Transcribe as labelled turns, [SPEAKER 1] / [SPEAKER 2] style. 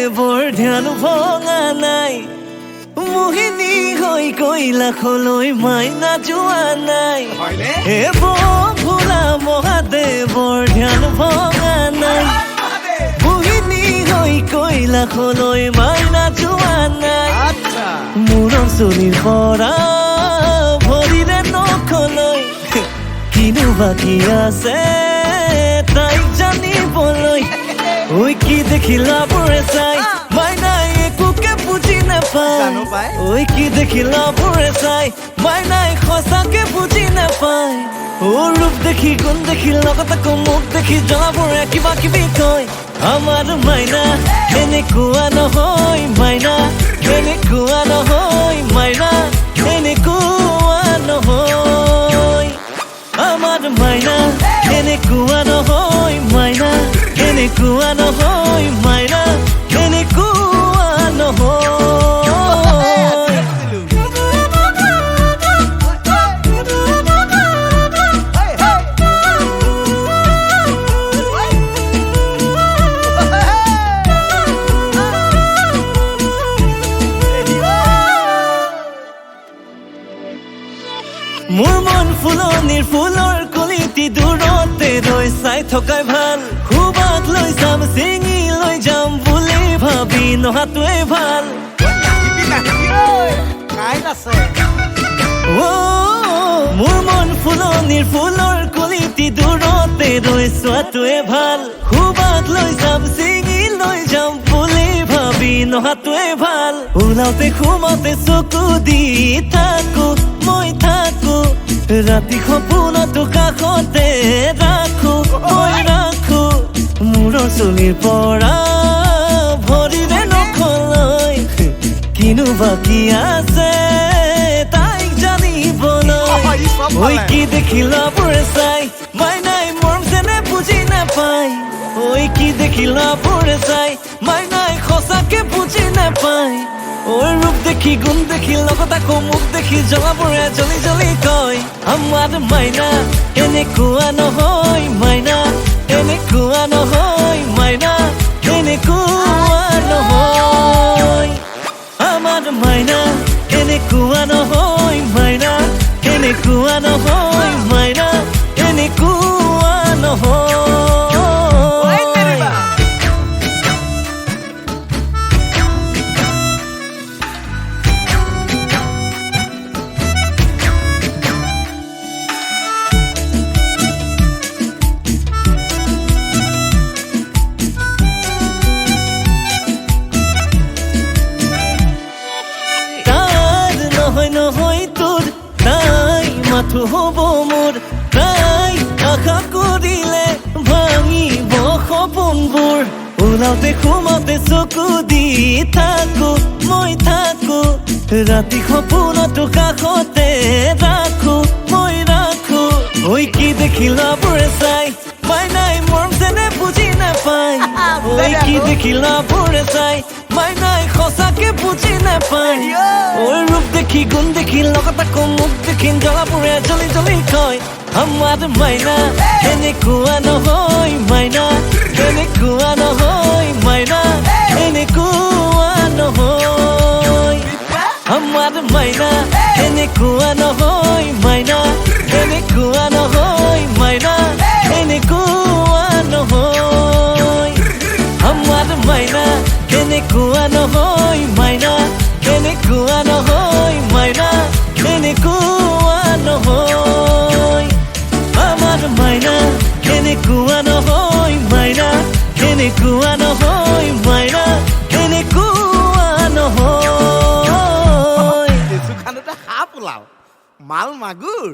[SPEAKER 1] মহাদেৱৰ ধ্যান ভঙা নাই মোহিনী হৈ কৈলাশলৈ মাইনা যোৱা নাই হে ভোলা মহাদেৱৰ ধ্যান ভঙা নাই মোহিনী হৈ কৈলাশলৈ মাইনা যোৱা নাই মোৰ চুলিৰ পৰা ভৰিৰে নখলৈ কিনো বাকী আছে তাইক জানিবলৈ ঐ কি দেখিলা বোৰে চাই মাইনাই একোকে বুজি নাপায় ঐ কি দেখিলা বোৰে চাই মাইনাই সঁচাকে বুজি নাপায় ও ৰূপ দেখি গুণ দেখি লগত আকৌ মুখ দেখি জনাবোৰে কিবা কিবি কয় আমাৰ মাইনা এনেকুৱা নহয় মাইনা এনেকুৱা নহয় মাইনা এনেকুৱা নহয় আমাৰ মাইনা এনেকুৱা নহয় মাইনা এনেকুৱা নহয় মাইনা এনেকুৱা নহয় মোৰ মন ফুলনিৰ ফুলৰ কলিটি দূৰতে ৰৈ চাই থকাই ভাল খুবাক লৈ যাম চিঙি লৈ যাম বুলি ভাবি নহাটোৱে ভাল মোৰ মন ফুলনিৰ ফুলৰ কলিটি দূৰতে ৰৈ চোৱাটোৱে ভাল খুবাক লৈ যাম চিঙি লৈ যাম বুলি ভাবি নহাটোৱে ভাল ওলাওতে সোমাওতে চকু দি থাকো মই থাকো ৰাতি সপোনতো কাষতে ৰাখো মই ৰাখো মোৰ চুলিৰ পৰা ভৰিৰে নখলৈ কিনো বাকী আছে তাইক জানিবলৈ ঐ কি দেখিলা বোৰে চাই মাইনাই মৰম যেনে বুজি নাপায় ঐ কি দেখিলা বোৰে চাই মাইনাই সঁচাকে বুজি নাপায় ঐ ৰূপ দেখি গুণ দেখি লগত আকৌ মুখ দেখি জলাবোৰে জ্বলি জ্বলি কয় আমাৰ মাইনা এনেকুৱা নহয় মাইনা এনেকুৱা নহয় মাইনা এনেকুৱা নহয় আমাৰ মাইনা এনেকুৱা নহয় মাইনা এনেকুৱা নহয় মাইনা এনেকুৱা নহয় নহয় তোৰ তাই মাথো হ'ব মোৰ তাই আশা কৰিলে ভাঙিব সপোনবোৰ ওলাওতে সোমাওতে চকু দি থাকো মই থাকো ৰাতি সপোনতো কাষতে ৰাখো মই ৰাখো ঐ কি দেখিলা বোৰে চাই মাইনাই মৰম যেনে বুজি নাপায় ঐ কি দেখিলা বোৰে চাই মাইনাই সঁচাকে বুজি নাপায় ঐ ৰূপ দেখি গুণ দেখি লগত আকৌ মুখ দেখি জলাবোৰে জ্বলি জ্বলি কয় আমাৰ মাইনা এনেকুৱা নহয় মাইনা এনেকুৱা নহয় মাইনা এনেকুৱা নহয় আমাৰ মাইনা এনেকুৱা নহয় মাইনা এনেকুৱা নহয় মাইনা এনেকুৱা নহয় আমাৰ মাইনা এনেকুৱা নহয় মাইনা এনেকুৱা নহয় মাইনা এনেকুৱা নহয় আমাৰ মাইনা এনেকুৱা নহয় মাইনা এনেকুৱা নহয় মাইনা এনেকুৱা নহয়
[SPEAKER 2] সাপ ওলাও মাল মাগুৰ